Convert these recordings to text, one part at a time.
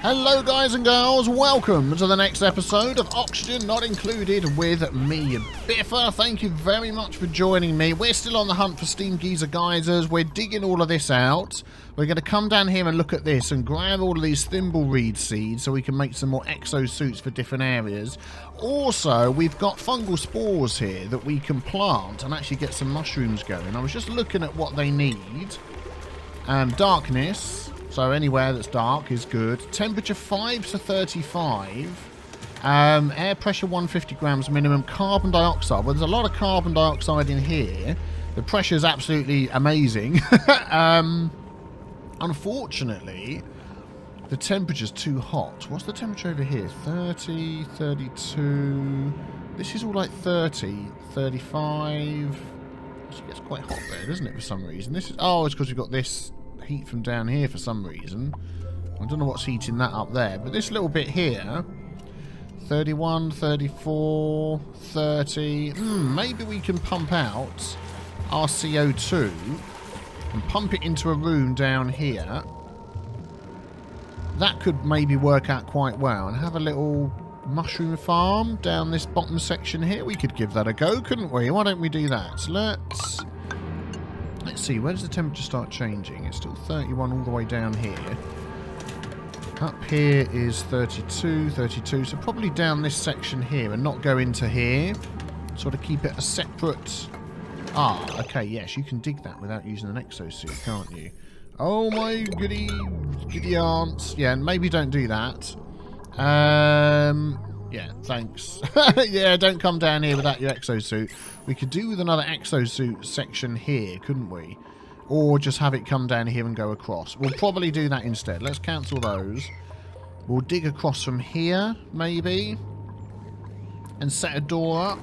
Hello guys and girls, welcome to the next episode of Oxygen Not Included with me, Biffa. Thank you very much for joining me. We're still on the hunt for steam geyser geysers. We're digging all of this out. We're going to come down here and look at this and grab all of these thimbleweed seeds so we can make some more exosuits for different areas. Also, we've got fungal spores here that we can plant and actually get some mushrooms going. I was just looking at what they need. Darkness. So anywhere that's dark is good. Temperature 5 to 35. Air pressure 150 grams minimum. Carbon dioxide. Well, there's a lot of carbon dioxide in here. The pressure is absolutely amazing. Unfortunately, the temperature's too hot. What's the temperature over here? 30, 32. This is all like 30, 35. It gets quite hot there, doesn't it, for some reason? This is... Oh, it's because we've got this... heat from down here for some reason. I don't know what's heating that up there, but this little bit here, 31, 34, 30. Maybe we can pump out our CO2 and pump it into a room down here. That could maybe work out quite well, and have a little mushroom farm down this bottom section here. We could give that a go, couldn't we? Why don't we do that? So let's see, where does the temperature start changing? It's still 31 all the way down here. Up here is 32, 32. So probably down this section here and not go into here. Sort of keep it a separate... Ah, okay, yes, you can dig that without using an exosuit, can't you? Oh my giddy aunts. Yeah, maybe don't do that. Yeah, thanks. Yeah, don't come down here without your exosuit. We could do with another exosuit section here, couldn't we? Or just have it come down here and go across. We'll probably do that instead. Let's cancel those. We'll dig across from here, maybe. And set a door up.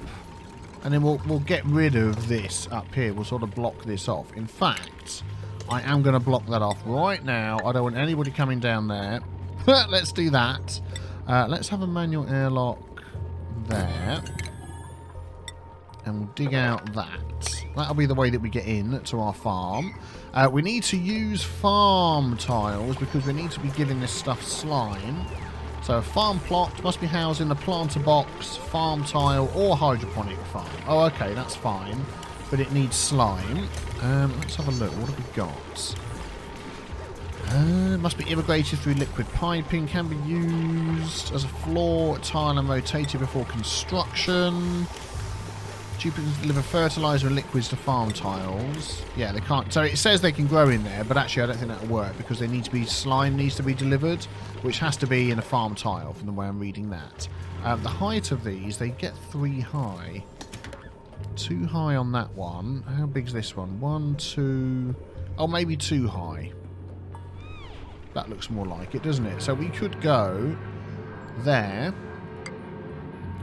And then we'll get rid of this up here. We'll sort of block this off. In fact, I am going to block that off right now. I don't want anybody coming down there. Let's do that. Let's have a manual airlock there. And we'll dig out that. That'll be the way that we get in to our farm. We need to use farm tiles because we need to be giving this stuff slime. So a farm plot must be housed in the planter box, farm tile, or hydroponic farm. Oh, okay, that's fine. But it needs slime. Let's have a look. What have we got? Must be irrigated through liquid piping. Can be used as a floor tile and rotated before construction. Duplicants deliver fertilizer and liquids to farm tiles. Yeah, they can't. So it says they can grow in there, but actually I don't think that'll work because they need to be slime needs to be delivered, which has to be in a farm tile from the way I'm reading that. The height of these, they get 3 high. 2 high on that one. How big's this one? 1, 2. Oh, maybe 2 high. That looks more like it, doesn't it? So we could go there,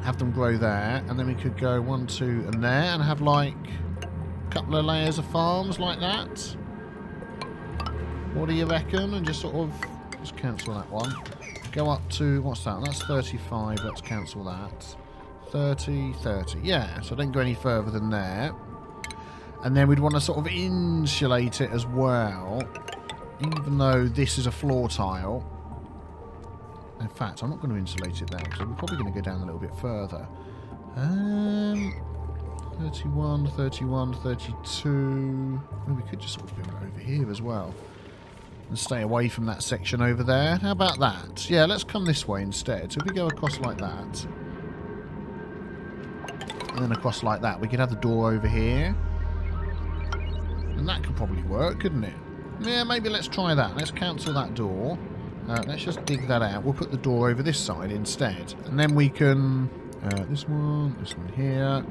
have them grow there, and then we could go 1, 2, and there, and have like a couple of layers of farms like that. What do you reckon? And just sort of just cancel that one. Go up to, what's that? That's 35. Let's cancel that. 30, 30. Yeah, so don't go any further than there. And then we'd want to sort of insulate it as well. Even though this is a floor tile. In fact, I'm not going to insulate it there because I'm probably going to go down a little bit further. 31, 31, 32. Maybe we could just sort of go over here as well. And stay away from that section over there. How about that? Yeah, let's come this way instead. So if we go across like that. And then across like that. We could have the door over here. And that could probably work, couldn't it? Yeah, maybe let's try that. Let's cancel that door. Let's just dig that out. We'll put the door over this side instead. And then we can... this one here.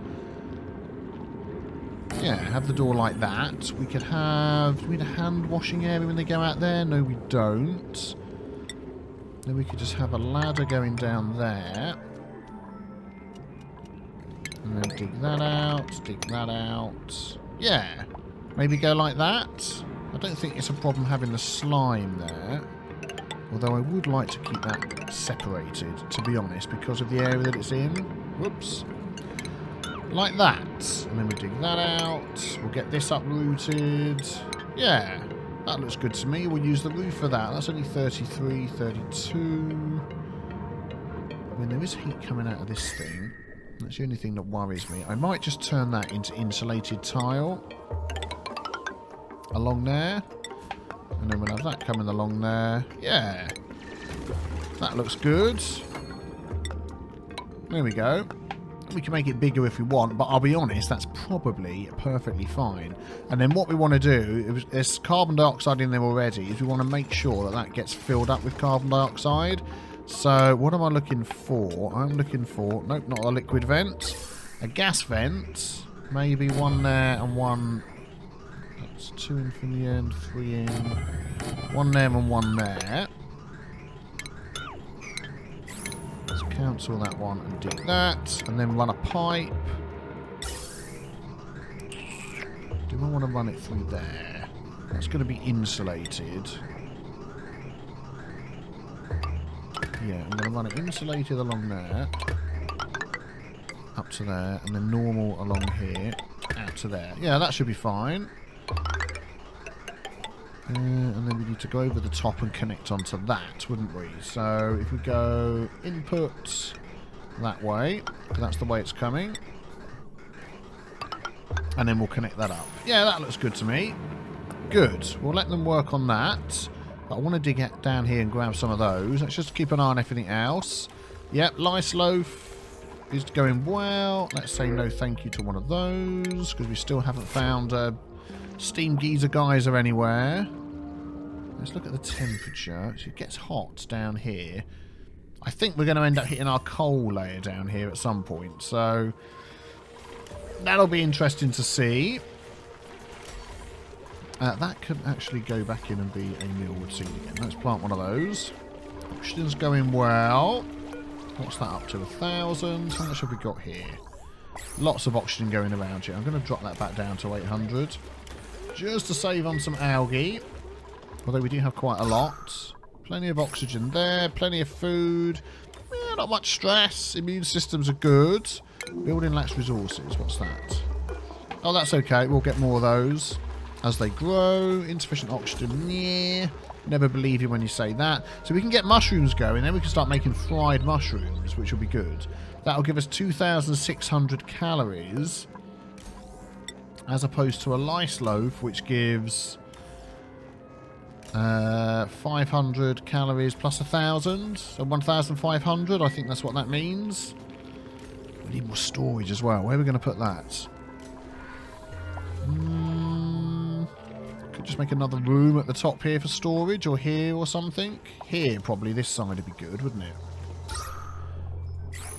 Yeah, have the door like that. We could have... Do we need a hand washing area when they go out there? No, we don't. Then we could just have a ladder going down there. And then dig that out. Dig that out. Yeah. Maybe go like that. I don't think it's a problem having the slime there. Although I would like to keep that separated, to be honest, because of the area that it's in. Whoops. Like that. And then we dig that out. We'll get this uprooted. Yeah. That looks good to me. We'll use the roof for that. That's only 33, 32. I mean, there is heat coming out of this thing. That's the only thing that worries me. I might just turn that into insulated tile. Along there. And then we'll have that coming along there. Yeah. That looks good. There we go. We can make it bigger if we want, but I'll be honest, that's probably perfectly fine. And then what we want to do, there's carbon dioxide in there already, is we want to make sure that that gets filled up with carbon dioxide. So what am I looking for? I'm looking for, nope, not a liquid vent. A gas vent. Maybe one there and one. That's 2 in from the end, 3 in. One there and one there. Let's cancel that one and dig that. And then run a pipe. Do I want to run it through there? That's going to be insulated. Yeah, I'm going to run it insulated along there. Up to there. And then normal along here. Out to there. Yeah, that should be fine. And then we need to go over the top and connect onto that, wouldn't we? So if we go input that way, that's the way it's coming. And then we'll connect that up. Yeah, that looks good to me. Good. We'll let them work on that. But I want to dig down here and grab some of those. Let's just keep an eye on everything else. Yep, lice loaf is going well. Let's say no thank you to one of those, because we still haven't found a steam geyser anywhere. Let's look at the temperature. So it gets hot down here. I think we're going to end up hitting our coal layer down here at some point. So that'll be interesting to see. That could actually go back in and be a millwood seed again. Let's plant one of those. Oxygen's going well. What's that up to? 1,000. How much have we got here? Lots of oxygen going around here. I'm going to drop that back down to 800. Just to save on some algae. Although we do have quite a lot. Plenty of oxygen there. Plenty of food. Not much stress. Immune systems are good. Building lacks resources. What's that? Oh, that's okay. We'll get more of those as they grow. Insufficient oxygen. Yeah. Never believe you when you say that. So we can get mushrooms going. Then we can start making fried mushrooms, which will be good. That'll give us 2,600 calories. As opposed to a lice loaf, which gives 500 calories plus 1,000. So 1,500. I think that's what that means. We need more storage as well. Where are we going to put that? Could just make another room at the top here for storage, or here or something. Here, probably. This side would be good, wouldn't it?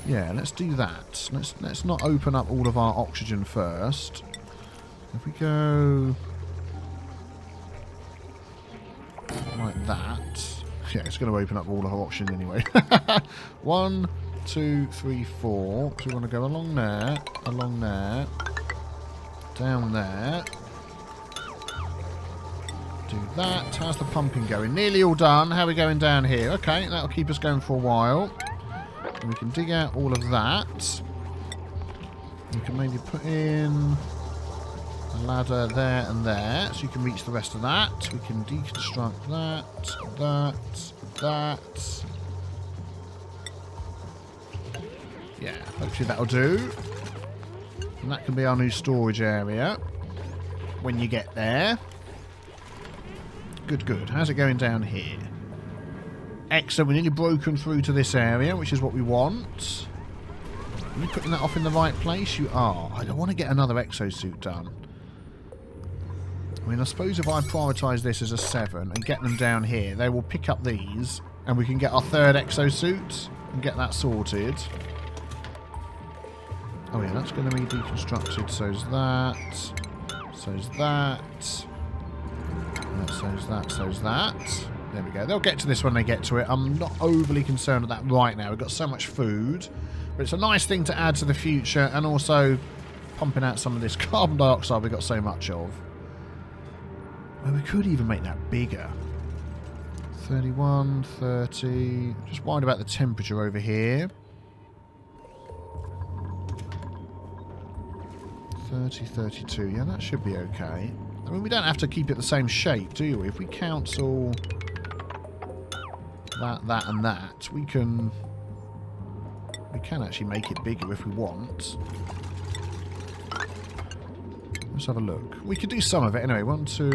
Yeah, let's do that. Let's not open up all of our oxygen first. If we go like that, yeah, it's going to open up all of our oxygen anyway. 1, 2, 3, 4. So we want to go along there, down there. Do that. How's the pumping going? Nearly all done. How are we going down here? Okay, that'll keep us going for a while. And we can dig out all of that. We can maybe put in a ladder there and there, so you can reach the rest of that. We can deconstruct that. Yeah, hopefully that'll do. And that can be our new storage area when you get there. Good, good. How's it going down here? Excellent. We're nearly broken through to this area, which is what we want. Are you putting that off in the right place? You are. I don't want to get another exosuit done. I mean, I suppose if I prioritise this as a 7 and get them down here, they will pick up these, and we can get our 3rd exosuit and get that sorted. Oh yeah, that's going to be deconstructed. So's that. So's that. So's that. So's that. There we go. They'll get to this when they get to it. I'm not overly concerned with that right now. We've got so much food. But it's a nice thing to add to the future, and also pumping out some of this carbon dioxide we've got so much of. Well, we could even make that bigger. 31, 30. Just worried about the temperature over here. 30, 32. Yeah, that should be okay. I mean, we don't have to keep it the same shape, do we? If we cancel that, and that, we can actually make it bigger if we want. Let's have a look. We could do some of it anyway. 1, 2.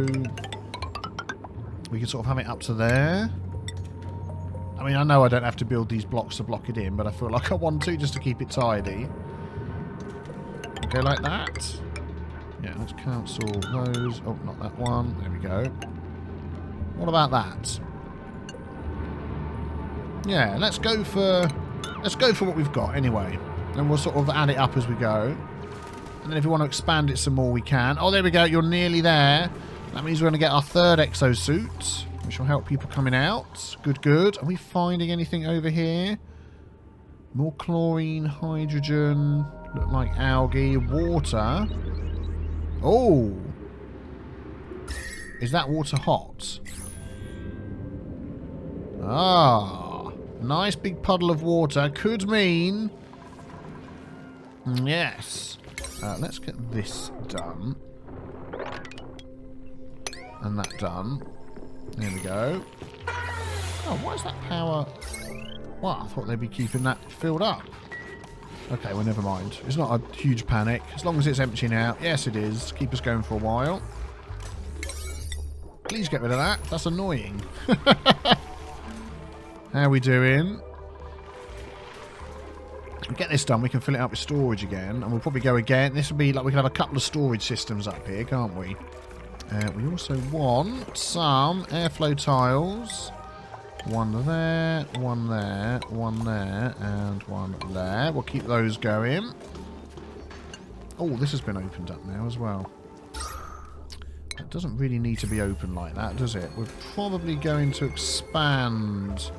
We can sort of have it up to there. I mean, I know I don't have to build these blocks to block it in, but I feel like I want to just to keep it tidy. Go like that. Yeah, let's cancel those. Oh, not that one. There we go. What about that? Yeah, let's go for what we've got anyway. And we'll sort of add it up as we go. And then if we want to expand it some more, we can. Oh, there we go. You're nearly there. That means we're going to get our third exosuit, which will help people coming out. Good, good. Are we finding anything over here? More chlorine, hydrogen, look like algae, water. Oh! Is that water hot? Ah, nice big puddle of water. Could mean... yes. Let's get this done. And that done. There we go. Oh, why is that power... well, I thought they'd be keeping that filled up. Okay, well, never mind. It's not a huge panic. As long as it's emptying out. Yes, it is. Keep us going for a while. Please get rid of that. That's annoying. How are we doing? Get this done. We can fill it up with storage again. And we'll probably go again. This will be like we can have a couple of storage systems up here, can't we? We also want some airflow tiles. One there, one there, one there, and one there. We'll keep those going. Oh, this has been opened up now as well. It doesn't really need to be open like that, does it? We're probably going to expand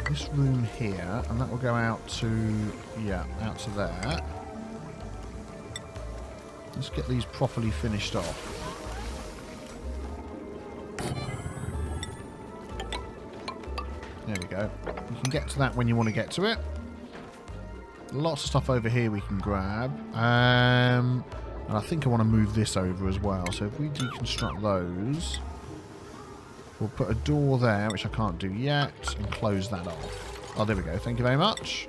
this room here, and that will go out to, yeah, out to there. Let's get these properly finished off. There we go. You can get to that when you want to get to it. Lots of stuff over here we can grab. And I think I want to move this over as well. So if we deconstruct those, we'll put a door there, which I can't do yet, and close that off. Oh, there we go. Thank you very much.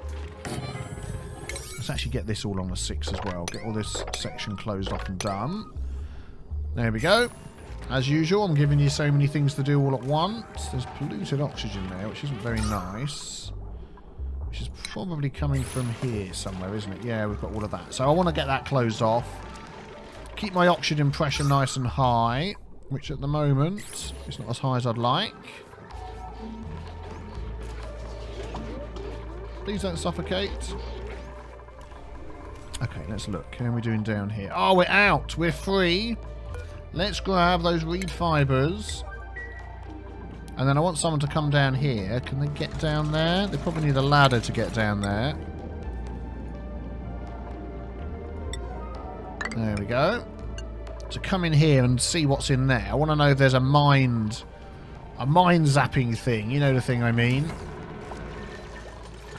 Let's actually get this all on a 6 as well. Get all this section closed off and done. There we go. As usual, I'm giving you so many things to do all at once. There's polluted oxygen there, which isn't very nice. Which is probably coming from here somewhere, isn't it? Yeah, we've got all of that. So I want to get that closed off. Keep my oxygen pressure nice and high, which at the moment is not as high as I'd like. Please don't suffocate. Okay, let's look. How are we doing down here? Oh, we're out. We're free. Let's grab those reed fibres. And then I want someone to come down here. Can they get down there? They probably need a ladder to get down there. There we go. So come in here and see what's in there. I want to know if there's a mind zapping thing. You know the thing I mean.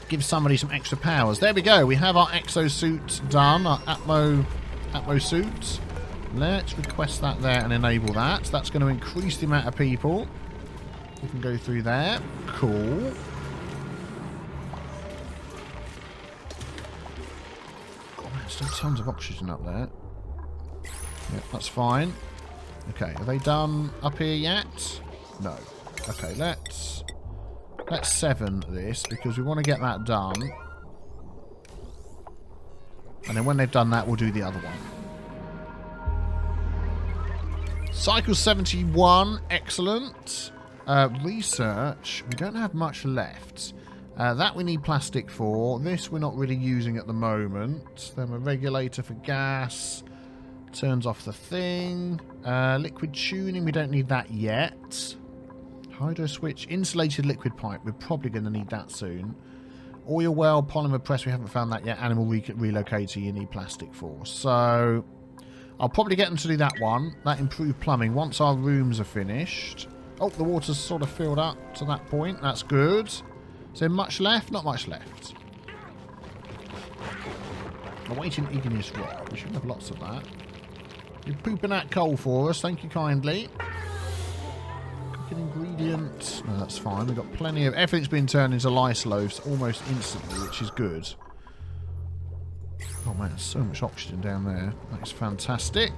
Give somebody some extra powers. There we go. We have our exosuit done. Our Atmo suits. Let's request that there and enable that. That's going to increase the amount of people we can go through there. Cool. Oh, man, still tons of oxygen up there. Yep, that's fine. Okay, are they done up here yet? No. Okay, let's 7 this because we want to get that done. And then when they've done that, we'll do the other one. Cycle 71, excellent. Research, we don't have much left. That we need plastic for. This we're not really using at the moment. Then a regulator for gas. Turns off the thing. Liquid tuning, we don't need that yet. Hydro switch, insulated liquid pipe. We're probably going to need that soon. Oil well, polymer press, we haven't found that yet. Animal relocator, you need plastic for. So I'll probably get them to do that one. That improved plumbing once our rooms are finished. Oh, the water's sort of filled up to that point. That's good. Is there much left? Not much left. Awaiting igneous rock. We should have lots of that. You're pooping out coal for us. Thank you kindly. Cooking ingredients. No, that's fine. We've got plenty of... Everything's been turned into lice loaves almost instantly, which is good. Oh man, there's so much oxygen down there. That's fantastic.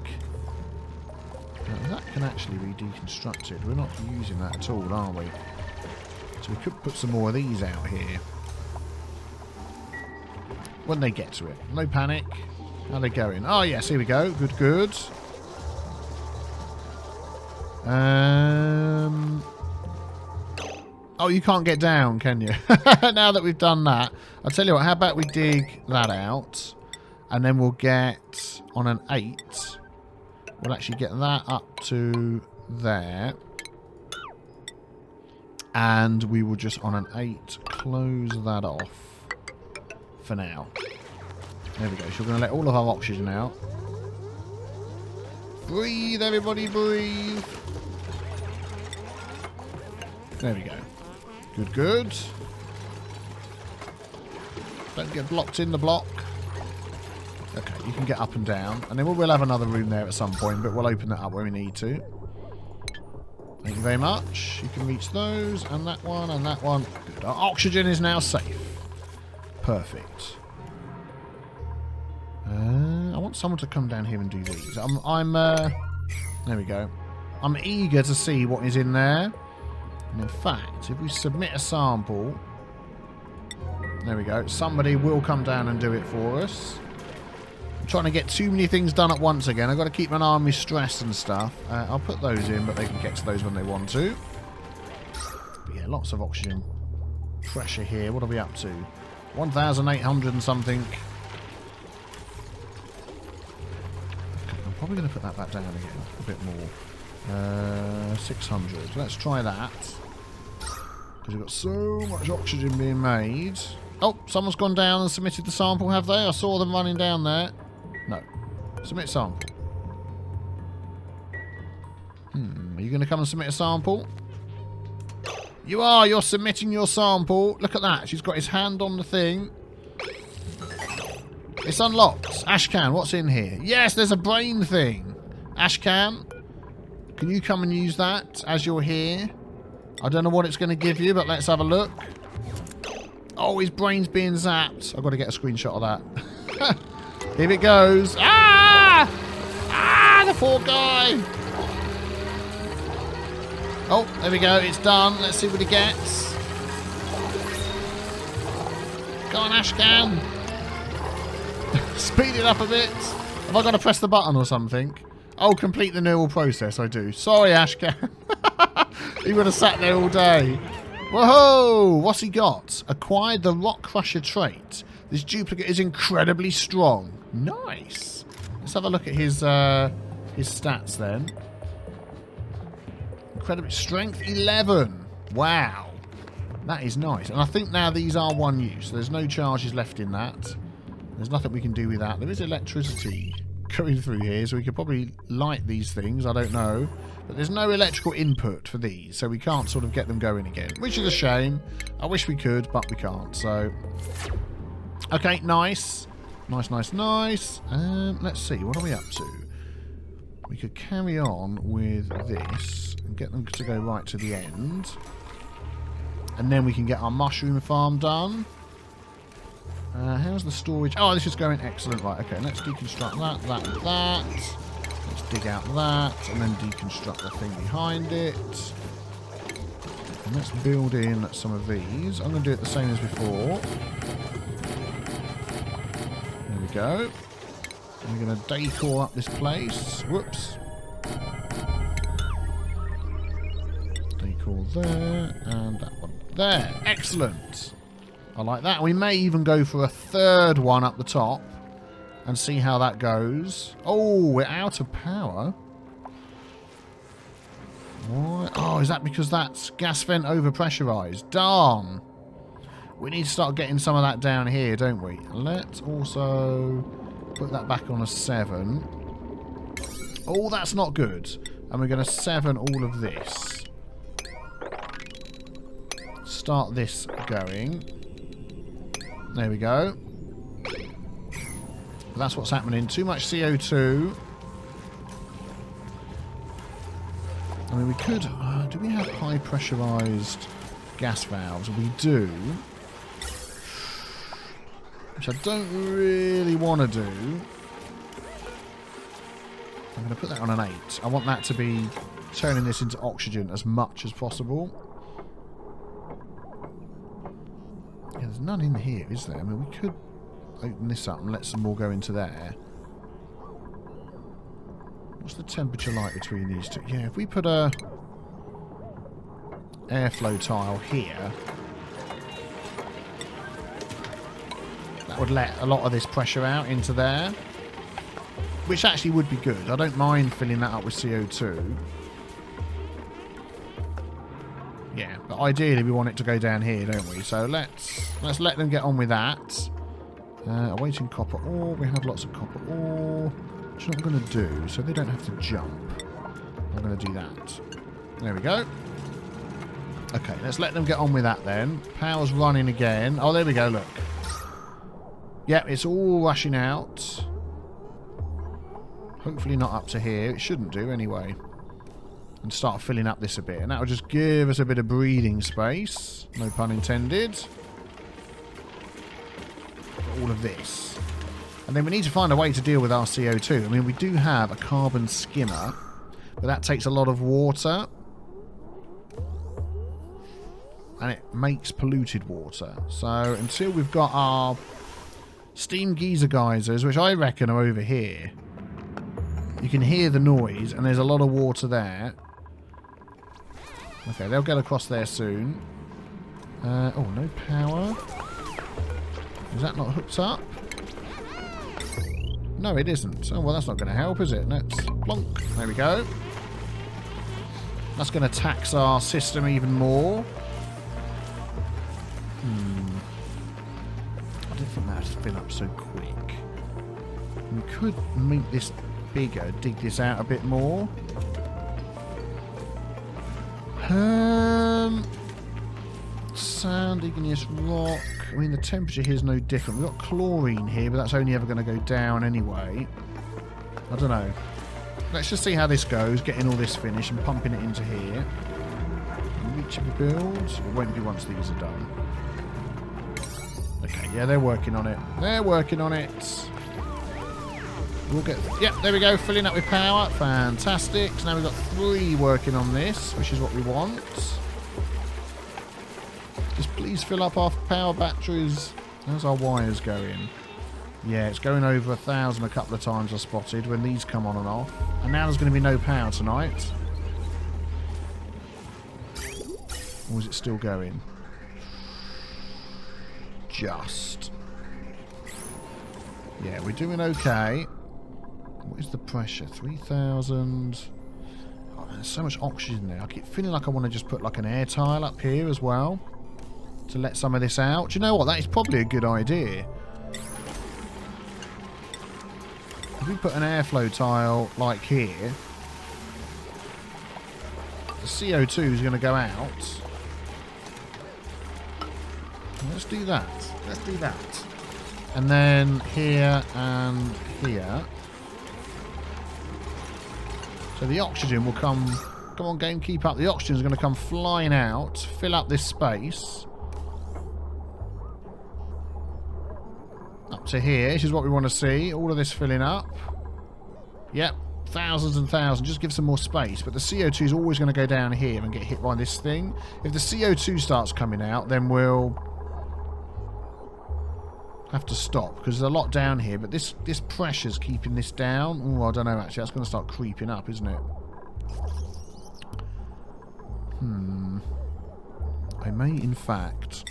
Now, that can actually be deconstructed. We're not using that at all, are we? So we could put some more of these out here. When they get to it. No panic. How are they going? Oh yes, here we go. Good, good. Oh, you can't get down, can you? Now that we've done that. I'll tell you what, how about we dig that out. And then we'll get on an 8. We'll actually get that up to there. And we will just on an 8 close that off for now. There we go. So we're going to let all of our oxygen out. Breathe, everybody, breathe. There we go. Good, good. Don't get blocked in the block. Okay, you can get up and down. And then we'll have another room there at some point, but we'll open that up where we need to. Thank you very much. You can reach those, and that one, and that one. Good. Our oxygen is now safe. Perfect. I want someone to come down here and do these. There we go. I'm eager to see what is in there. And in fact, if we submit a sample... There we go. Somebody will come down and do it for us. I'm trying to get too many things done at once again. I've got to keep an eye on my stress and stuff. I'll put those in, but they can get to those when they want to. But yeah, lots of oxygen pressure here. What are we up to? 1,800 and something. I'm probably going to put that back down again. A bit more. 600. Let's try that. Because we've got so much oxygen being made. Oh, someone's gone down and submitted the sample, have they? I saw them running down there. No. Submit sample. Are you going to come and submit a sample? You are! You're submitting your sample. Look at that. She's got his hand on the thing. It's unlocked. Ashcan, what's in here? Yes, there's a brain thing. Ashcan, can you come and use that as you're here? I don't know what it's going to give you, but let's have a look. Oh, his brain's being zapped. I've got to get a screenshot of that. Here it goes. Ah! Ah, the poor guy. Oh, there we go. It's done. Let's see what he gets. Go on, Ashcan. Speed it up a bit. Have I got to press the button or something? Oh, complete the neural process. I do. Sorry, Ashcan. He would have sat there all day. Whoa! What's he got? Acquired the Rock Crusher trait. This duplicate is incredibly strong. Nice. Let's have a look at his stats then. Incredibly strength 11. Wow. That is nice. And I think now these are one use. There's no charges left in that. There's nothing we can do with that. There is electricity going through here, so we could probably light these things. I don't know. But there's no electrical input for these, so we can't sort of get them going again, which is a shame. I wish we could, but we can't, so... Okay, nice. Nice, nice, nice. Let's see, what are we up to? We could carry on with this and get them to go right to the end. And then we can get our mushroom farm done. How's the storage? Oh, this is going excellent. Right, okay, let's deconstruct that, that, and that. Let's dig out that, and then deconstruct the thing behind it. And let's build in some of these. I'm going to do it the same as before. There we go. And we're going to decor up this place. Whoops. Decor there, and that one there. Excellent. I like that. We may even go for a third one up the top and see how that goes. Oh, we're out of power. What? Oh, is that because that's gas vent overpressurized? Darn. We need to start getting some of that down here, don't we? Let's also put that back on a 7. Oh, that's not good. And we're going to 7 all of this. Start this going. There we go. But that's what's happening. Too much CO2. I mean, we could... do we have high pressurized gas valves? We do. Which I don't really want to do. I'm going to put that on an 8. I want that to be turning this into oxygen as much as possible. Yeah, there's none in here, is there? I mean, we could open this up and let some more go into there. What's the temperature like between these two? Yeah, if we put a airflow tile here, that would let a lot of this pressure out into there, which actually would be good. I don't mind filling that up with CO2. Yeah, but ideally we want it to go down here, don't we? So let's let them get on with that. Awaiting copper ore. We have lots of copper ore. Which I'm going to do, so they don't have to jump. I'm going to do that. There we go. Okay, let's let them get on with that then. Power's running again. Oh, there we go, look. Yep, it's all rushing out. Hopefully not up to here. It shouldn't do anyway. And start filling up this a bit. And that will just give us a bit of breathing space. No pun intended. For all of this. And then we need to find a way to deal with our CO2. I mean, we do have a carbon skimmer, but that takes a lot of water. And it makes polluted water. So until we've got our steam geysers, which I reckon are over here. You can hear the noise, and there's a lot of water there. Okay, they'll get across there soon. Oh, no power. Is that not hooked up? No, it isn't. Oh, well, that's not going to help, is it? Let's plonk. There we go. That's going to tax our system even more. I don't think that would fill up so quick. We could make this bigger, dig this out a bit more. Sand, igneous rock. I mean, the temperature here is no different. We've got chlorine here, but that's only ever going to go down anyway. I don't know. Let's just see how this goes, getting all this finished and pumping it into here. Reachable builds. It won't be once these are done. Okay, yeah, they're working on it. They're working on it. We'll get... Yep, there we go, filling up with power. Fantastic. So now we've got 3 working on this, which is what we want. Just please fill up our power batteries. How's our wires going? Yeah, it's going over 1,000 a couple of times I spotted when these come on and off. And now there's going to be no power tonight. Or is it still going? Just. Yeah, we're doing okay. What is the pressure? 3,000. Oh, there's so much oxygen there. I keep feeling like I want to just put like an air tile up here as well. To let some of this out. Do you know what? That is probably a good idea. If we put an airflow tile like here, the CO2 is going to go out. Let's do that. Let's do that. And then here and here. So the oxygen will come... Come on, game, keep up. The oxygen is going to come flying out, fill up this space. Up to here. This is what we want to see. All of this filling up. Yep. Thousands and thousands. Just give some more space. But the CO2 is always going to go down here and get hit by this thing. If the CO2 starts coming out, then we'll have to stop. Because there's a lot down here. But this pressure's keeping this down. Oh, I don't know, actually. That's going to start creeping up, isn't it? I may, in fact,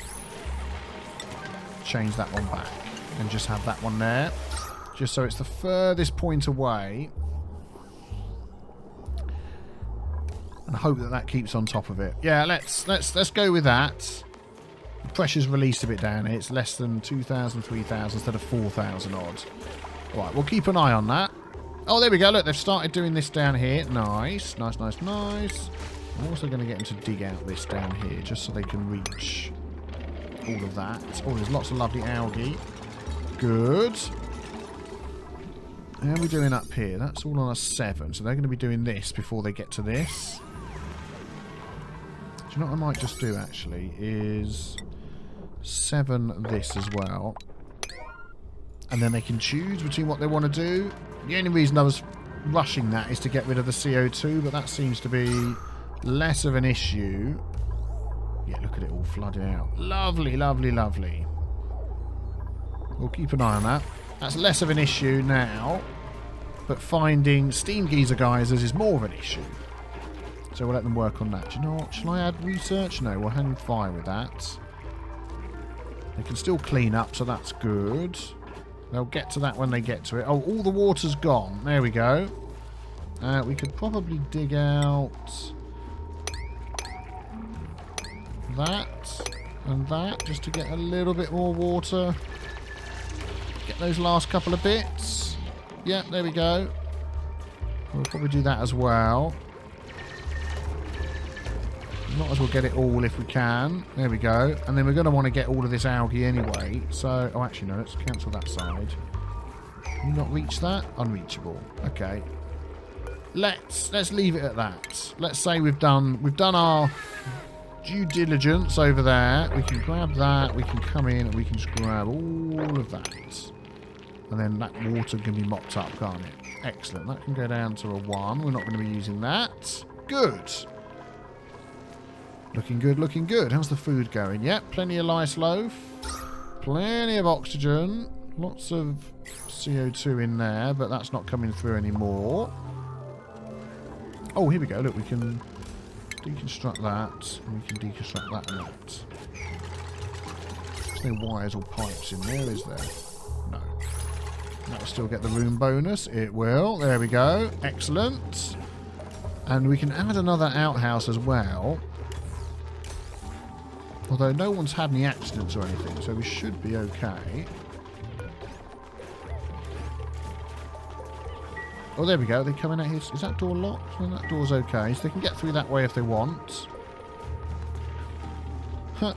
change that one back. And just have that one there. Just so it's the furthest point away. And hope that that keeps on top of it. Yeah, let's go with that. The pressure's released a bit down here. It's less than 2,000, 3,000 instead of 4,000 odd. Right, we'll keep an eye on that. Oh, there we go. Look, they've started doing this down here. Nice, nice, nice, nice. I'm also going to get them to dig out this down here just so they can reach all of that. Oh, there's lots of lovely algae. Good. How are we doing up here? That's all on a 7. So they're going to be doing this before they get to this. Do you know what I might just do, actually? Is 7 this as well. And then they can choose between what they want to do. The only reason I was rushing that is to get rid of the CO2, but that seems to be less of an issue. Yeah, look at it all flooding out. Lovely, lovely, lovely. We'll keep an eye on that. That's less of an issue now, but finding steam geyser geysers is more of an issue. So we'll let them work on that. Do you know what? Shall I add research? No, we'll hang fire with that. They can still clean up, so that's good. They'll get to that when they get to it. Oh, all the water's gone. There we go. We could probably dig out that and that just to get a little bit more water. Get those last couple of bits. Yeah, there we go. We'll probably do that as well. Might as well get it all if we can. There we go. And then we're going to want to get all of this algae anyway. So, oh, actually, no. Let's cancel that side. Can you not reach that? Unreachable. Okay. Let's leave it at that. Let's say we've done our due diligence over there. We can grab that. We can come in and we can just grab all of that. And then that water can be mopped up, can't it? Excellent. That can go down to a 1. We're not going to be using that. Good. Looking good, looking good. How's the food going? Yep, plenty of lice loaf. Plenty of oxygen. Lots of CO2 in there, but that's not coming through anymore. Oh, here we go. Look, we can deconstruct that. And we can deconstruct that and that. There's no wires or pipes in there, is there? No. That'll still get the room bonus. It will. There we go. Excellent. And we can add another outhouse as well. Although no one's had any accidents or anything, so we should be okay. Oh, there we go. They're coming out here. Is that door locked? No, that door's okay. So they can get through that way if they want. Huh.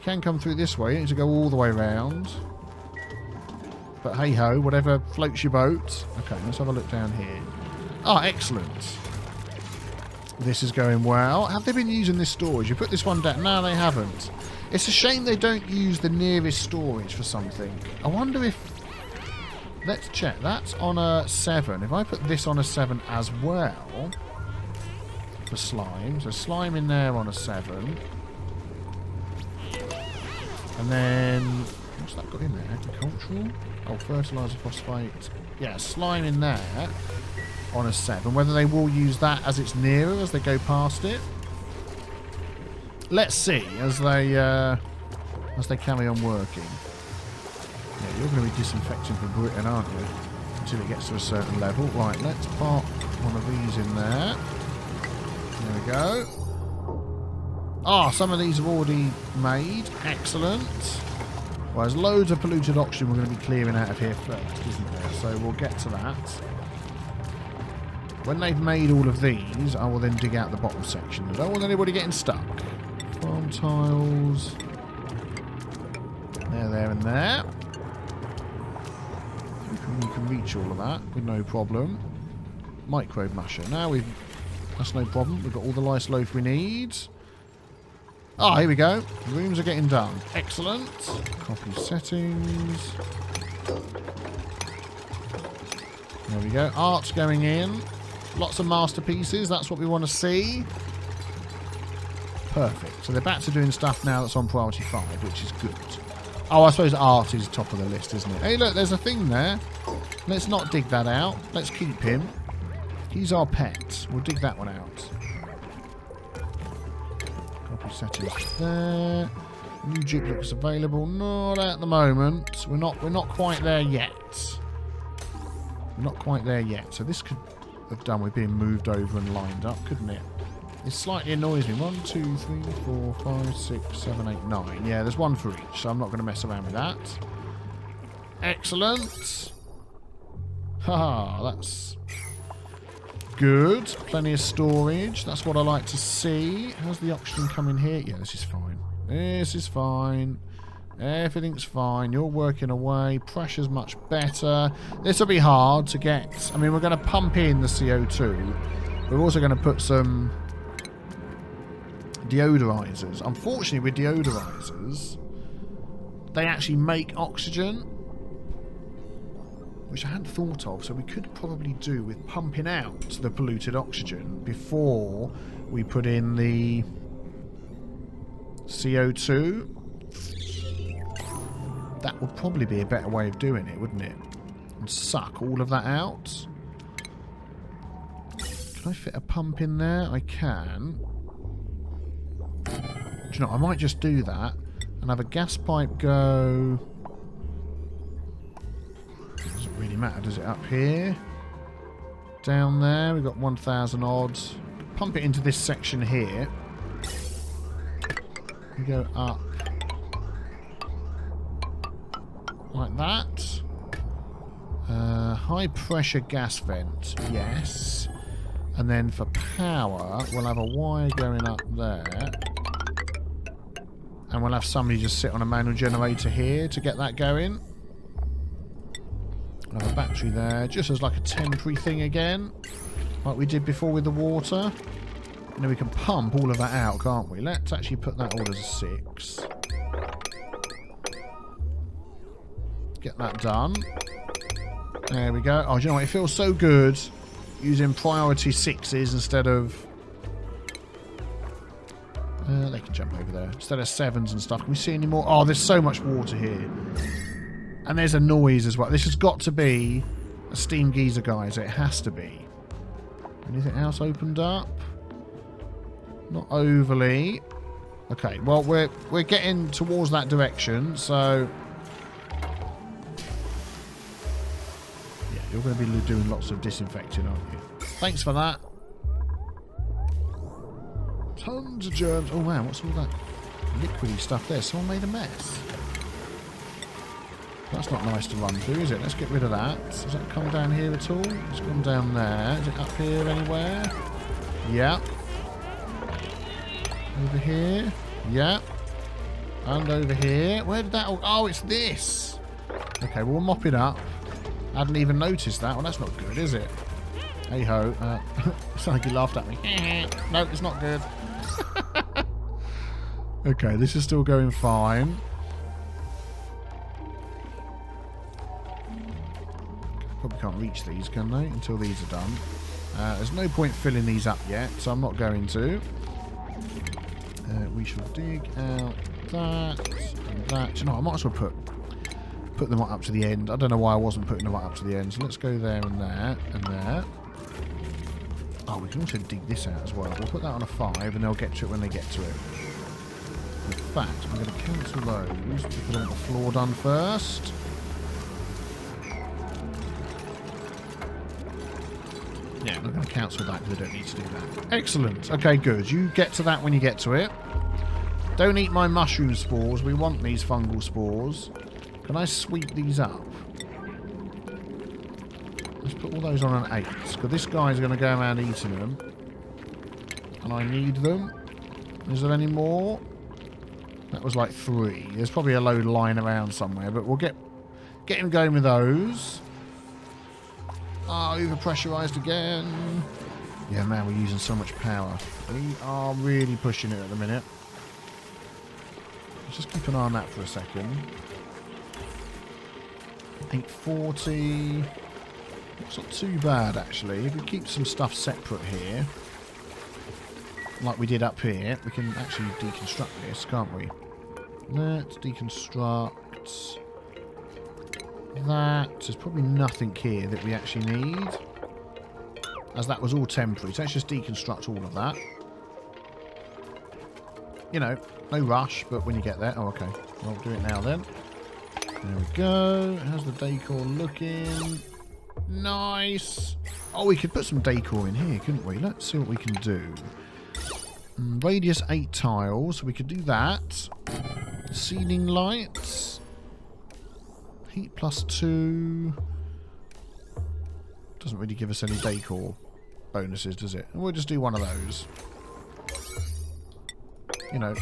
Can come through this way. You need to go all the way around. But hey-ho, whatever floats your boat. Okay, let's have a look down here. Oh, excellent. This is going well. Have they been using this storage? You put this one down. No, they haven't. It's a shame they don't use the nearest storage for something. I wonder if... Let's check. That's on a 7. If I put this on a 7 as well... For slime. So slime in there on a 7. And then... What's that got in there? Agricultural? Oh, fertiliser, phosphate. Yeah, slime in there. On a 7. Whether they will use that as it's nearer as they go past it. Let's see as they carry on working. Yeah, you're going to be disinfecting for Britain, aren't you? Until it gets to a certain level. Right, let's park one of these in there. There we go. Ah, some of these have already made. Excellent. Well, there's loads of polluted oxygen we're going to be clearing out of here first, isn't there? So we'll get to that. When they've made all of these, I will then dig out the bottom section. I don't want anybody getting stuck. Farm tiles. There, and there. You can reach all of that with no problem. Microbe musher. Now that's no problem. We've got all the lice loaf we need. Ah, here we go. Rooms are getting done. Excellent. Copy settings. There we go. Art's going in. Lots of masterpieces. That's what we want to see. Perfect. So they're back to doing stuff now that's on priority 5, which is good. Oh, I suppose art is top of the list, isn't it? Hey, look, there's a thing there. Let's not dig that out. Let's keep him. He's our pet. We'll dig that one out. Copy settings there. New duplicates available. Not at the moment. We're not quite there yet. We're not quite there yet. So this could have done with being moved over and lined up, couldn't it? It slightly annoys me. 1, 2, 3, 4, 5, 6, 7, 8, 9. Yeah, there's one for each, so I'm not going to mess around with that. Excellent. Haha, that's good. Plenty of storage. That's what I like to see. How's the oxygen coming here? Yeah, this is fine. This is fine. Everything's fine. You're working away. Pressure's much better. This will be hard to get. I mean, we're going to pump in the CO2. We're also going to put some deodorizers. Unfortunately, with deodorizers, they actually make oxygen, which I hadn't thought of. So we could probably do with pumping out the polluted oxygen before we put in the CO2. That would probably be a better way of doing it, wouldn't it? And suck all of that out. Can I fit a pump in there? I can. Do you know, I might just do that and have a gas pipe go... Doesn't really matter, does it? Up here. Down there, we've got 1,000 odds. Pump it into this section here. We go up. Like that. High pressure gas vent, yes. And then for power, we'll have a wire going up there. And we'll have somebody just sit on a manual generator here to get that going. We'll have a battery there, just as like a temporary thing again. Like we did before with the water. And then we can pump all of that out, can't we? Let's actually put that all as a 6. Get that done. There we go. Oh, do you know what? It feels so good using priority 6s instead of... they can jump over there. Instead of 7s and stuff. Can we see any more? Oh, there's so much water here. And there's a noise as well. This has got to be a steam geyser, guys. It has to be. Anything else opened up? Not overly. Okay, well, we're getting towards that direction, so... You're going to be doing lots of disinfecting, aren't you? Thanks for that. Tons of germs. Oh, man, what's all that liquidy stuff there? Someone made a mess. That's not nice to run through, is it? Let's get rid of that. Has that come down here at all? It's gone down there. Is it up here anywhere? Yeah. Over here? Yeah. And over here. Where did that all... Oh, it's this. Okay, we'll mop it up. I hadn't even noticed that. Well, that's not good, is it? Hey ho. It's like you laughed at me. No, it's not good. Okay, this is still going fine. Probably can't reach these, can they? Until these are done. There's no point filling these up yet, so I'm not going to. We shall dig out that and that. You know, I might as well put them right up to the end. I don't know why I wasn't putting them right up to the end. So let's go there and there and there. Oh, we can also dig this out as well. We'll put that on a 5 and they'll get to it when they get to it. In fact, I'm going to cancel those because I want the floor done first. Yeah, I'm not going to cancel that because I don't need to do that. Excellent. Okay, good. You get to that when you get to it. Don't eat my mushroom spores. We want these fungal spores. Can I sweep these up? Let's put all those on an 8. Because this guy's going to go around eating them. And I need them. Is there any more? That was like 3. There's probably a load lying around somewhere. But we'll get him going with those. Ah, overpressurized again. Yeah, man, we're using so much power. We are really pushing it at the minute. Let's just keep an eye on that for a second. 840. It's not too bad, actually. If we keep some stuff separate here, like we did up here, we can actually deconstruct this, can't we? Let's deconstruct that. There's probably nothing here that we actually need, as that was all temporary. So let's just deconstruct all of that. You know, no rush, but when you get there... Oh, okay. I'll do it now then. There we go. How's the decor looking? Nice. Oh, we could put some decor in here, couldn't we? Let's see what we can do. Radius 8 tiles. We could do that. Ceiling lights. Heat +2. Doesn't really give us any decor bonuses, does it? We'll just do one of those. You know,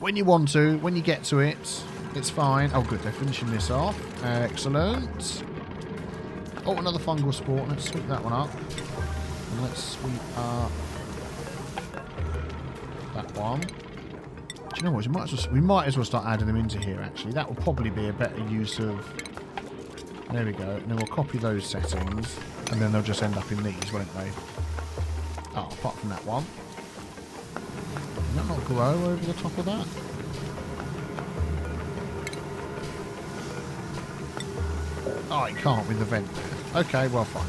when you want to, when you get to it. It's fine. Oh, good. They're finishing this off. Excellent. Oh, another fungal spore. Let's sweep that one up. And let's sweep up that one. Do you know what? We might as well start adding them into here, actually. That will probably be a better use of... There we go. And then we'll copy those settings. And then they'll just end up in these, won't they? Oh, apart from that one. Can that not grow over the top of that? Oh, it can't with the vent there. Okay, well, fine.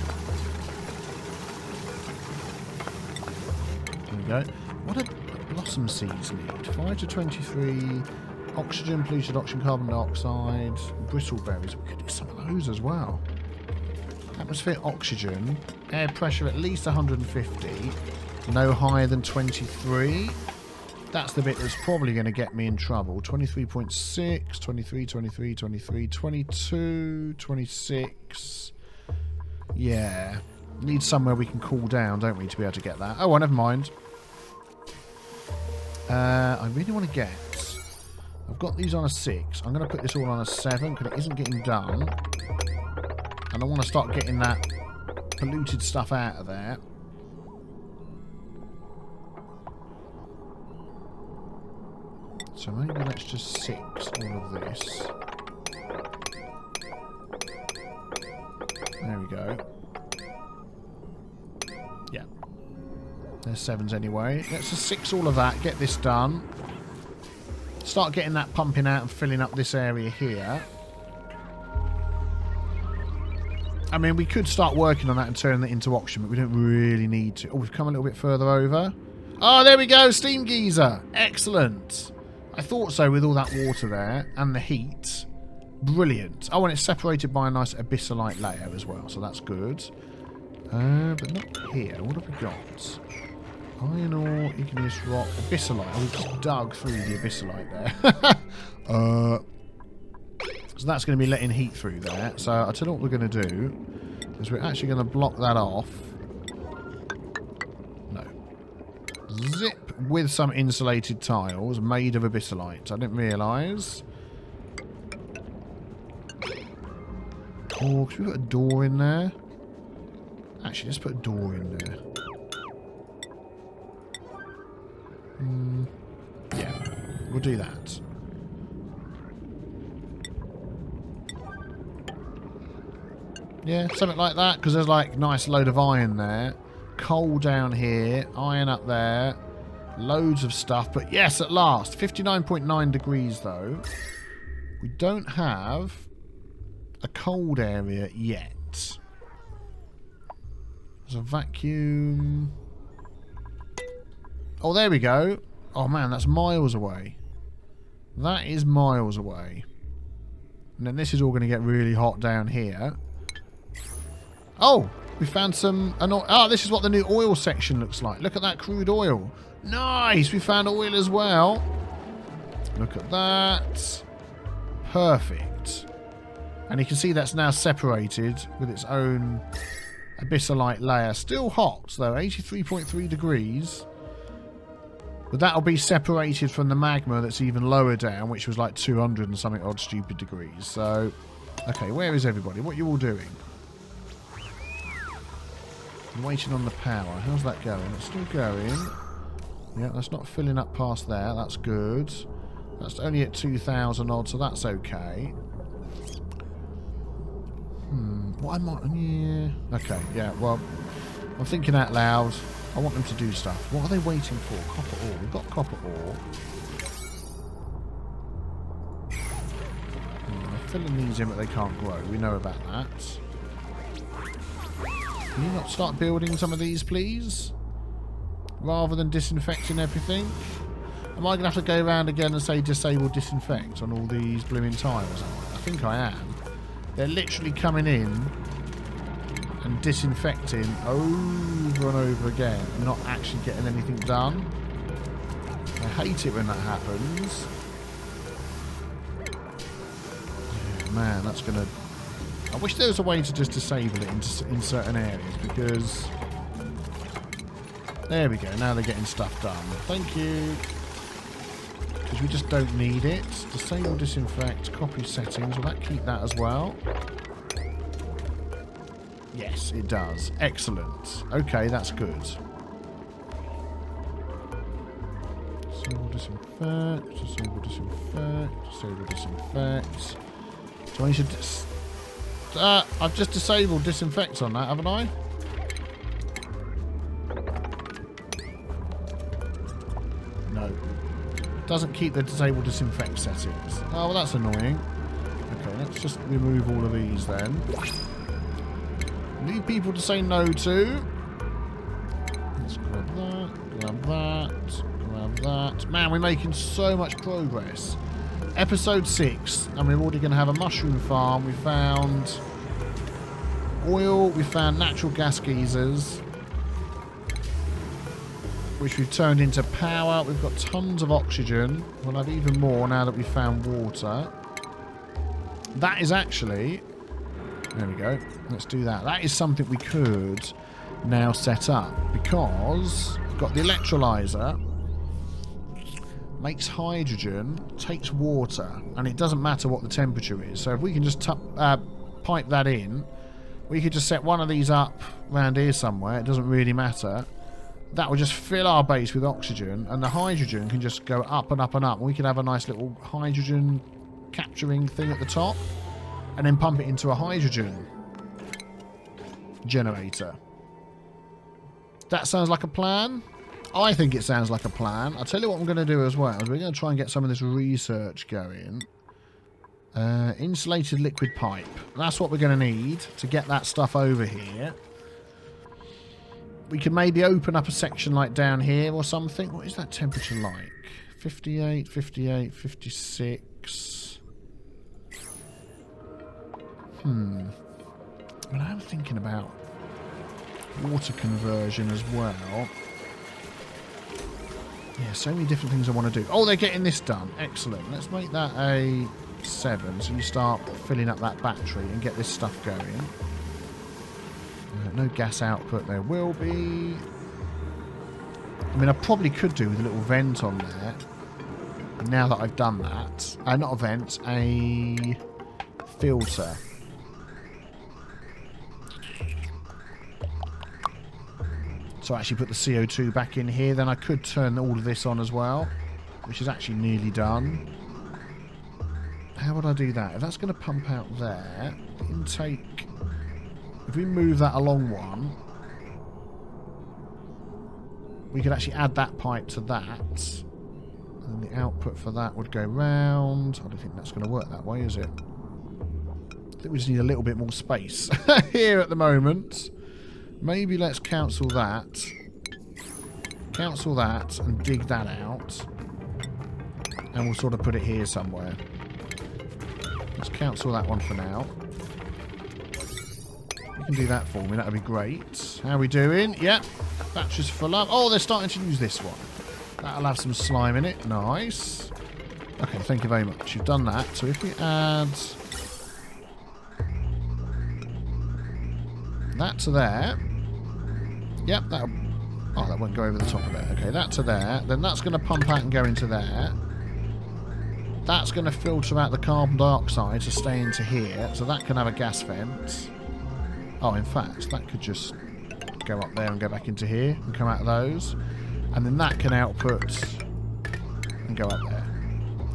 There we go. What do blossom seeds need? 5 to 23. Oxygen, polluted oxygen, carbon dioxide, bristleberries. We could do some of those as well. Atmospheric oxygen. Air pressure at least 150. No higher than 23. That's the bit that's probably going to get me in trouble. 23.6, 23, 23, 23, 22, 26. Yeah. Need somewhere we can cool down, don't we, to be able to get that. Oh, well, never mind. I really want to get... I've got these on a 6. I'm going to put this all on a 7 because it isn't getting done. And I want to start getting that polluted stuff out of there. So maybe let's just 6 all of this. There we go. Yeah. There's 7s anyway. Let's just 6 all of that, get this done. Start getting that pumping out and filling up this area here. I mean, we could start working on that and turn that into oxygen, but we don't really need to. Oh, we've come a little bit further over. Oh, there we go. Steam geyser. Excellent. I thought so with all that water there and the heat. Brilliant. Oh, and it's separated by a nice abyssalite layer as well, so that's good. But not here. What have we got? Iron ore, igneous rock, abyssalite. Oh, we've just dug through the abyssalite there. So that's going to be letting heat through there. So I'll tell you what we're going to do. Is we're actually going to block that off. No. Zip with some insulated tiles made of abyssalite. I didn't realise. Oh, should we put a door in there? Actually, let's put a door in there. Yeah, we'll do that. Yeah, something like that, because there's like nice load of iron there. Coal down here, iron up there. Loads of stuff, but yes, at last. 59.9 degrees though. We don't have a cold area yet. There's a vacuum. Oh, there we go. Oh, man, that's miles away. That is miles away. And then this is all going to get really hot down here. Oh, we found some... Oh, this is what the new oil section looks like. Look at that crude oil. Nice! We found oil as well. Look at that. Perfect. And you can see that's now separated with its own abyssalite layer. Still hot, though. 83.3 degrees. But that'll be separated from the magma that's even lower down, which was like 200 and something odd stupid degrees. So, okay, where is everybody? What are you all doing? I'm waiting on the power. How's that going? It's still going. Yeah, that's not filling up past there. That's good. That's only at 2,000 odd, so that's okay. What I might... Yeah. Okay, yeah, well, I'm thinking out loud. I want them to do stuff. What are they waiting for? Copper ore. We've got copper ore. They're filling these in, but they can't grow. We know about that. Can you not start building some of these, please? Rather than disinfecting everything? Am I going to have to go around again and say disable disinfect on all these blooming tiles? I think I am. They're literally coming in and disinfecting over and over again and not actually getting anything done. I hate it when that happens. Yeah, man, that's going to... I wish there was a way to just disable it in certain areas, because... There we go, now they're getting stuff done. Thank you. Because we just don't need it. Disable, disinfect, copy settings. Will that keep that as well? Yes, it does. Excellent. Okay, that's good. Disable, disinfect, disable, disinfect, disable, disinfect. So I should... I've just disabled disinfect on that, haven't I? No. Doesn't keep the disable disinfect settings. Oh, well, that's annoying. Okay, let's just remove all of these then. Need people to say no to. Let's grab that, grab that, grab that. Man, we're making so much progress. Episode 6, and we're already going to have a mushroom farm. We found oil, we found natural gas geysers, which we've turned into power. We've got tons of oxygen. We'll have even more now that we've found water. That is actually... There we go. Let's do that. That is something we could now set up, because we've got the electrolyzer. Makes hydrogen, takes water, and it doesn't matter what the temperature is. So if we can just pipe that in, we could just set one of these up around here somewhere. It doesn't really matter. That will just fill our base with oxygen, and the hydrogen can just go up and up and up. We could have a nice little hydrogen capturing thing at the top, and then pump it into a hydrogen generator. That sounds like a plan. I think it sounds like a plan. I'll tell you what I'm going to do as well. We're going to try and get some of this research going. Insulated liquid pipe. That's what we're going to need to get that stuff over here. We can maybe open up a section like down here or something. What is that temperature like? 58, 58, 56. Well, I'm thinking about water conversion as well. Yeah, so many different things I want to do. Oh, they're getting this done. Excellent. Let's make that a 7. So you start filling up that battery and get this stuff going. No gas output. There will be. I mean, I probably could do with a little vent on there. Now that I've done that. Not a vent. A filter. So I actually put the CO2 back in here. Then I could turn all of this on as well, which is actually nearly done. How would I do that? If that's going to pump out there, intake... If we move that along one, we could actually add that pipe to that. And the output for that would go round. I don't think that's going to work that way, is it? I think we just need a little bit more space here at the moment. Maybe let's cancel that. Cancel that and dig that out. And we'll sort of put it here somewhere. Let's cancel that one for now. You can do that for me. That would be great. How are we doing? Yep. Batteries full up. Oh, they're starting to use this one. That'll have some slime in it. Nice. Okay, thank you very much. You've done that. So if we add that to there. Yep, that'll... Oh, that won't go over the top of it. Okay, that to there. Then that's going to pump out and go into there. That's going to filter out the carbon dioxide to stay into here. So that can have a gas vent. Oh, in fact, that could just go up there and go back into here and come out of those. And then that can output and go up there.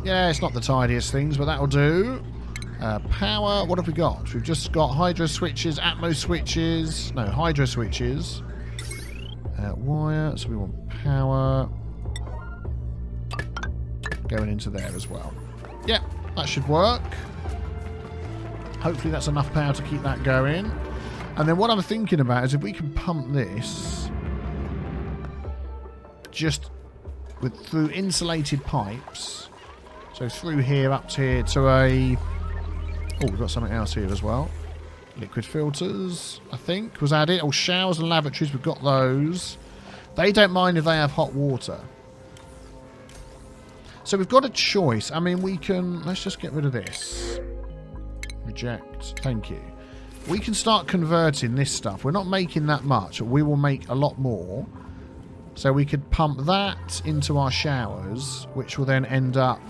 Yeah, it's not the tidiest things, but that'll do. Power, what have we got? We've just got hydro switches, atmo switches. No, hydro switches. Wire, so we want power going into there as well. Yep, that should work. Hopefully that's enough power to keep that going. And then what I'm thinking about is if we can pump this just through insulated pipes. So through here up to here to a... Oh, we've got something else here as well. Liquid filters, I think, was added. Oh, showers and lavatories, we've got those. They don't mind if they have hot water. So we've got a choice. I mean, we can... Let's just get rid of this. Reject. Thank you. We can start converting this stuff. We're not making that much. We will make a lot more. So we could pump that into our showers, which will then end up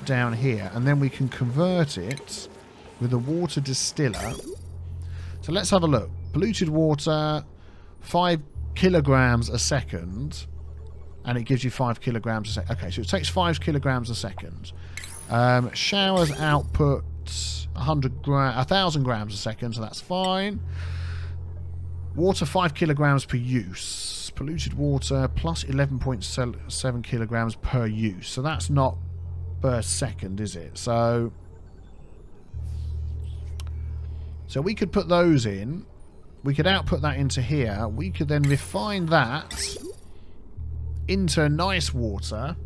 down here. And then we can convert it with a water distiller. So let's have a look. Polluted water, 5 kilograms a second. And it gives you 5 kilograms a second. Okay, so it takes 5 kilograms a second. Showers output 1,000 grams a second, so that's fine. Water 5 kilograms per use. Polluted water plus 11.7 kilograms per use. So that's not per second, is it? So we could put those in. We could output that into here. We could then refine that into nice water.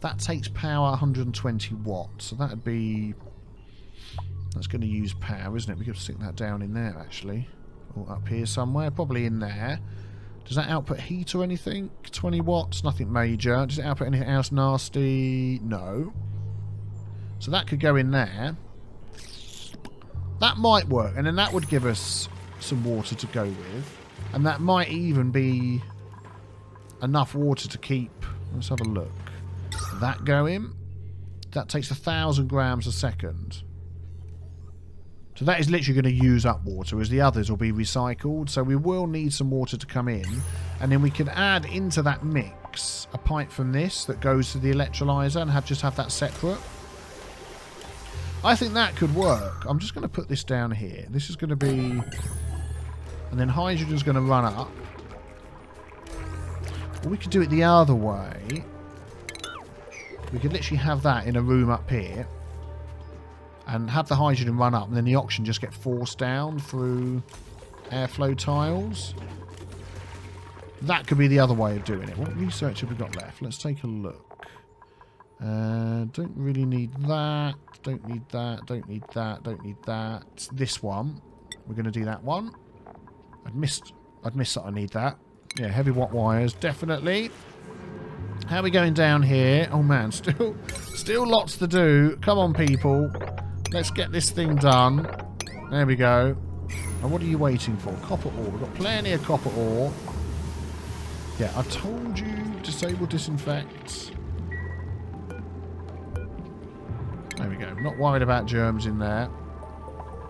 That takes power 120 watts. So that'd be... That's going to use power, isn't it? We could stick that down in there, actually. Or up here somewhere. Probably in there. Does that output heat or anything? 20 watts, nothing major. Does it output anything else nasty? No. So that could go in there. That might work. And then that would give us some water to go with. And that might even be enough water to keep... Let's have a look. That going. That takes 1,000 grams a second. So that is literally going to use up water, as the others will be recycled. So we will need some water to come in. And then we can add into that mix a pipe from this that goes to the electrolyzer and just have that separate. I think that could work. I'm just going to put this down here. This is going to be... And then hydrogen's going to run up. Or we could do it the other way. We could literally have that in a room up here. And have the hydrogen run up, and then the oxygen just get forced down through airflow tiles. That could be the other way of doing it. What research have we got left? Let's take a look. Don't really need that. Don't need that. Don't need that. Don't need that. This one. We're going to do that one. I'd missed that I need that. Yeah, Heavi-Watt wires, definitely. How are we going down here? Oh man, still lots to do. Come on, people. Let's get this thing done. There we go. And what are you waiting for? Copper ore. We've got plenty of copper ore. Yeah, I told you. Disable disinfect. There we go. Not worried about germs in there.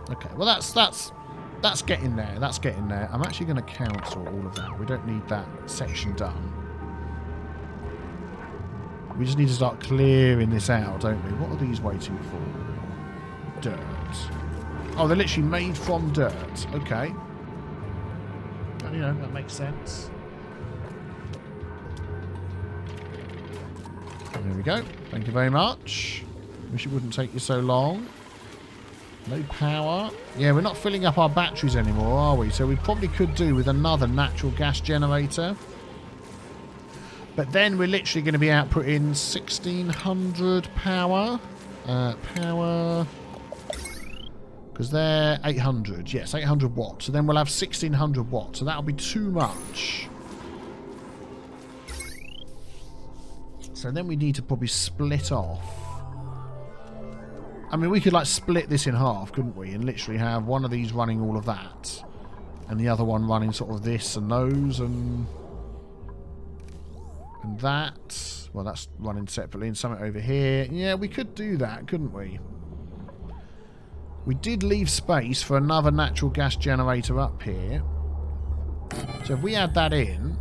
Okay, well that's getting there. That's getting there. I'm actually going to cancel all of that. We don't need that section done. We just need to start clearing this out, don't we? What are these waiting for? Dirt. Oh, they're literally made from dirt. Okay. You know, that makes sense. There we go. Thank you very much. Wish it wouldn't take you so long. No power. Yeah, we're not filling up our batteries anymore, are we? So we probably could do with another natural gas generator. But then we're literally going to be outputting 1,600 power. Power... Because they're 800. Yes, 800 watts. So then we'll have 1,600 watts. So that'll be too much. So then we need to probably split off. I mean, we could like split this in half, couldn't we? And literally have one of these running all of that. And the other one running sort of this and those and that. Well, that's running separately and something over here. Yeah, we could do that, couldn't we? We did leave space for another natural gas generator up here. So if we add that in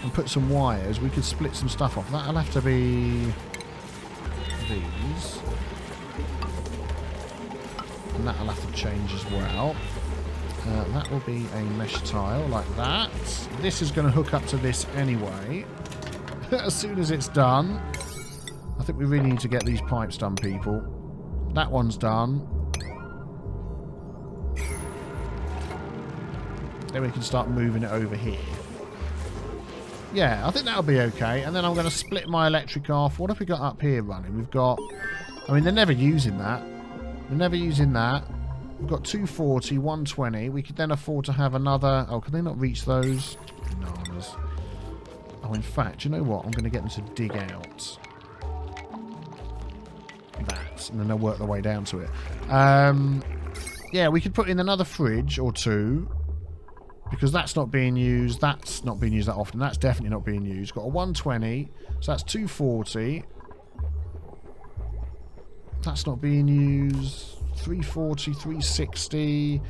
and put some wires, we could split some stuff off. That'll have to be these. And that'll have to change as well. That will be a mesh tile like that. This is going to hook up to this anyway. As soon as it's done. I think we really need to get these pipes done, people. That one's done. Then we can start moving it over here. Yeah, I think that'll be okay. And then I'm going to split my electric off. What have we got up here running? We've got... I mean, they're never using that. We're never using that. We've got 240, 120. We could then afford to have another... Oh, can they not reach those? Bananas. Oh, in fact, you know what? I'm going to get them to dig out that, and then they'll work their way down to it. Yeah, we could put in another fridge or two. Because that's not being used. That's not being used that often. That's definitely not being used. Got a 120. So that's 240. That's not being used. 340, 360,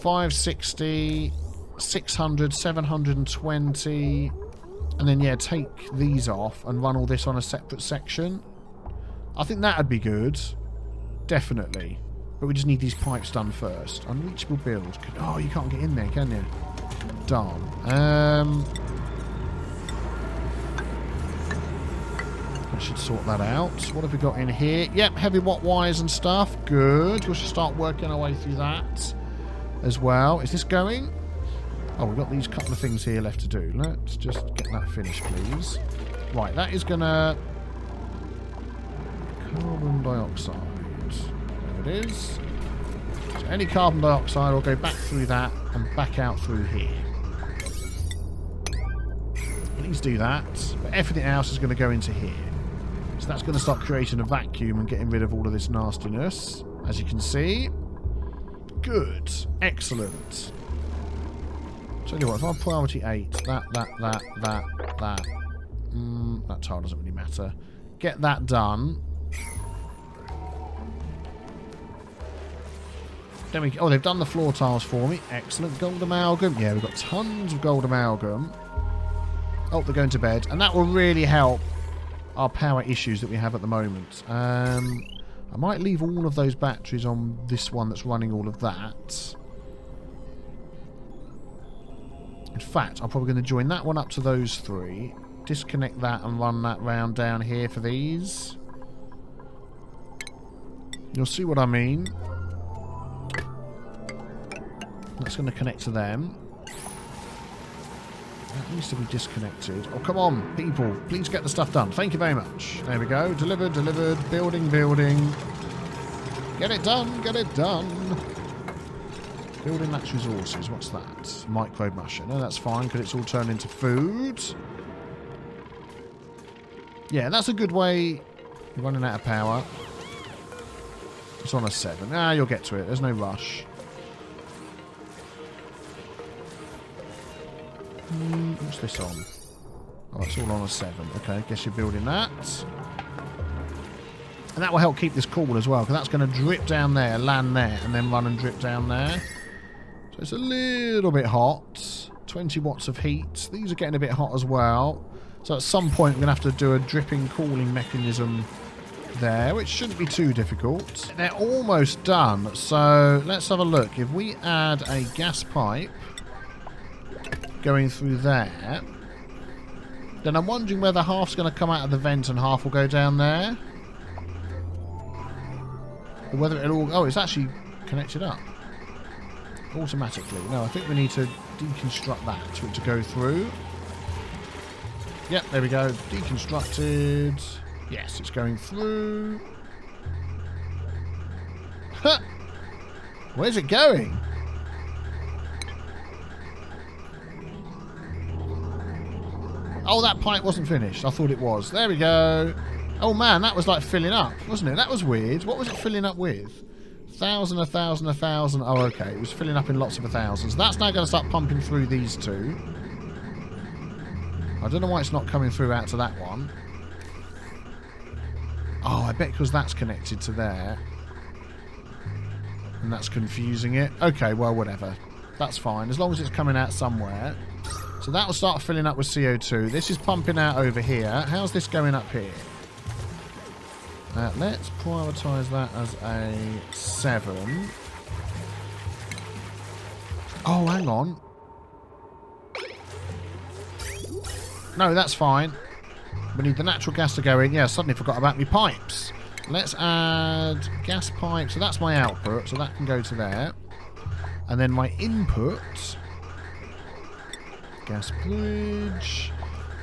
560, 600, 720. And then, yeah, take these off and run all this on a separate section. I think that would be good. Definitely. But we just need these pipes done first. Unreachable build. Oh, you can't get in there, can you? Darn. I should sort that out. What have we got in here? Yep, Heavi-Watt wires and stuff. Good. We should start working our way through that as well. Is this going? Oh, we've got these couple of things here left to do. Let's just get that finished, please. Right, that is going to... Carbon dioxide. There it is. So any carbon dioxide will go back through that and back out through here. Please do that. But everything else is going to go into here. So that's going to start creating a vacuum and getting rid of all of this nastiness, as you can see. Good. Excellent. Tell you what, if I priority 8, that. That tile doesn't really matter. Get that done. Then we, oh, they've done the floor tiles for me. Excellent. Gold amalgam. Yeah, we've got tons of gold amalgam. Oh, they're going to bed. And that will really help our power issues that we have at the moment. I might leave all of those batteries on this one that's running all of that. In fact, I'm probably going to join that one up to those 3. Disconnect that and run that round down here for these. You'll see what I mean. That's going to connect to them. That needs to be disconnected. Oh, come on, people. Please get the stuff done. Thank you very much. There we go. Delivered, delivered. Building, building. Get it done, get it done. Building match resources. What's that? Microbe musher. No, that's fine because it's all turned into food. Yeah, that's a good way. You're running out of power. It's on a 7. Ah, you'll get to it. There's no rush. What's this on? Oh, it's all on a 7. Okay, I guess you're building that. And that will help keep this cool as well, because that's going to drip down there, land there, and then run and drip down there. So it's a little bit hot. 20 watts of heat. These are getting a bit hot as well. So at some point we're going to have to do a dripping cooling mechanism there, which shouldn't be too difficult. They're almost done. So let's have a look. If we add a gas pipe going through there, then I'm wondering whether half's going to come out of the vent and half will go down there. Or whether it'll all... Oh, it's actually connected up automatically. No, I think we need to deconstruct that for it to go through. Yep, there we go. Deconstructed. Yes, it's going through. Huh! Where's it going? Oh, that pipe wasn't finished. I thought it was. There we go. Oh, man, that was like filling up, wasn't it? That was weird. What was it filling up with? 1,000, 1,000, 1,000. Oh, okay. It was filling up in lots of 1,000s. That's now going to start pumping through these two. I don't know why it's not coming through out to that one. Oh, I bet because that's connected to there. And that's confusing it. Okay, well, whatever. That's fine. As long as it's coming out somewhere. So that will start filling up with CO2. This is pumping out over here. How's this going up here? Let's prioritise that as a 7. Oh, hang on. No, that's fine. We need the natural gas to go in. Yeah, suddenly forgot about my pipes. Let's add gas pipe. So that's my output. So that can go to there. And then my input... Gas bridge.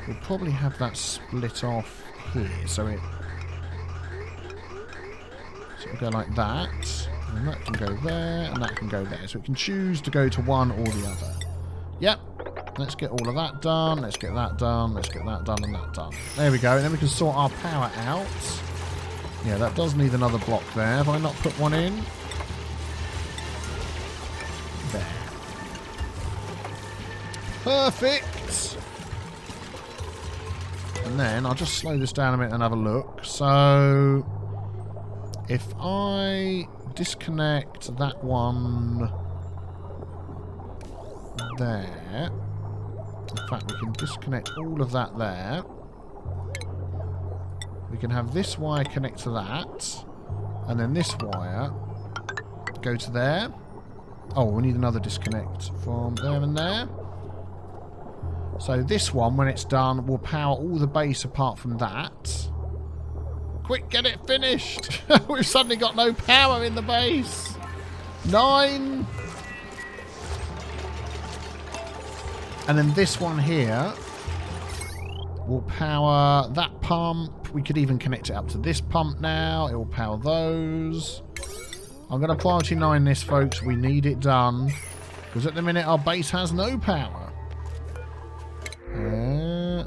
We'll probably have that split off here. So it'll go like that. And that can go there. And that can go there. So it can choose to go to one or the other. Yep. Let's get all of that done. Let's get that done. Let's get that done and that done. There we go. And then we can sort our power out. Yeah, that does need another block there. Have I not put one in? There. Perfect. And then I'll just slow this down a minute and have a look. So if I disconnect that one there. In fact, we can disconnect all of that there. We can have this wire connect to that. And then this wire go to there. Oh, we need another disconnect from there and there. So this one, when it's done, will power all the base apart from that. Quick, get it finished! We've suddenly got no power in the base. 9. And then this one here will power that pump. We could even connect it up to this pump now. It will power those. I'm going to priority 9 this, folks. We need it done. Because at the minute, our base has no power.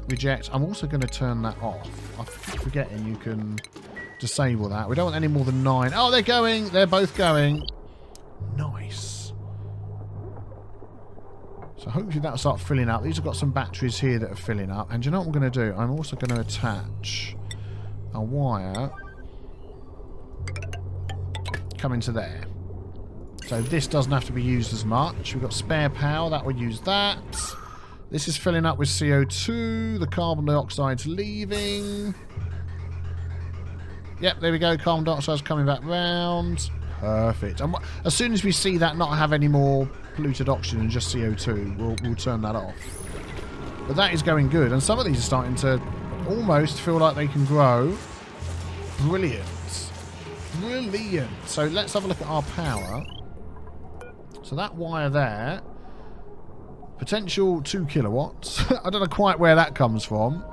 Reject. I'm also going to turn that off. I'm forgetting you can disable that. We don't want any more than 9. Oh, they're going. They're both going. Nice. So hopefully that'll start filling up. These have got some batteries here that are filling up. And do you know what I'm going to do? I'm also going to attach a wire coming to there. So this doesn't have to be used as much. We've got spare power. That will use that. This is filling up with CO2. The carbon dioxide's leaving. Yep, there we go. Carbon dioxide's coming back round. Perfect. And as soon as we see that not have any more polluted oxygen and just CO2, we'll turn that off. But that is going good. And some of these are starting to almost feel like they can grow. Brilliant. Brilliant. So let's have a look at our power. So that wire there, potential 2 kilowatts. I don't know quite where that comes from,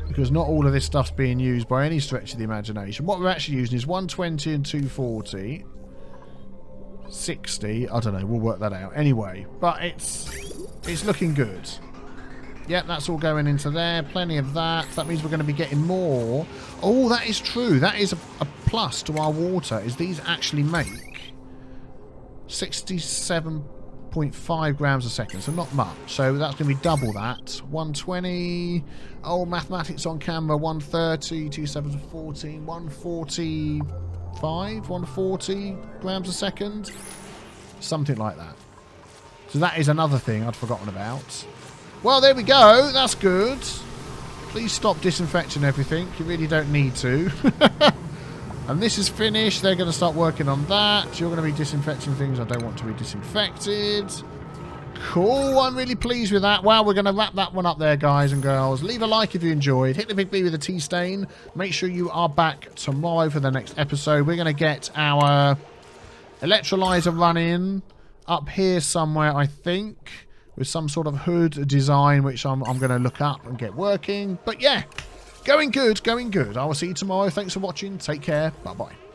because not all of this stuff's being used by any stretch of the imagination. What we're actually using is 120 and 240. 60. I don't know. We'll work that out. Anyway, but it's looking good. Yep, that's all going into there. Plenty of that. That means we're going to be getting more. Oh, that is true. That is a plus to our water, is these actually make 67.5 grams a second. So not much. So that's going to be double that. 120. Oh, mathematics on camera. 130. 2 7 14. 145. 140 grams a second. Something like that. So that is another thing I'd forgotten about. Well, there we go. That's good. Please stop disinfecting everything. You really don't need to. And this is finished. They're going to start working on that. You're going to be disinfecting things I don't want to be disinfected. Cool. I'm really pleased with that. Well, we're going to wrap that one up there, guys and girls. Leave a like if you enjoyed. Hit the big B with a tea stain. Make sure you are back tomorrow for the next episode. We're going to get our electrolyzer running up here somewhere, I think, with some sort of hood design, which I'm going to look up and get working. But yeah, going good, going good. I will see you tomorrow. Thanks for watching. Take care. Bye-bye.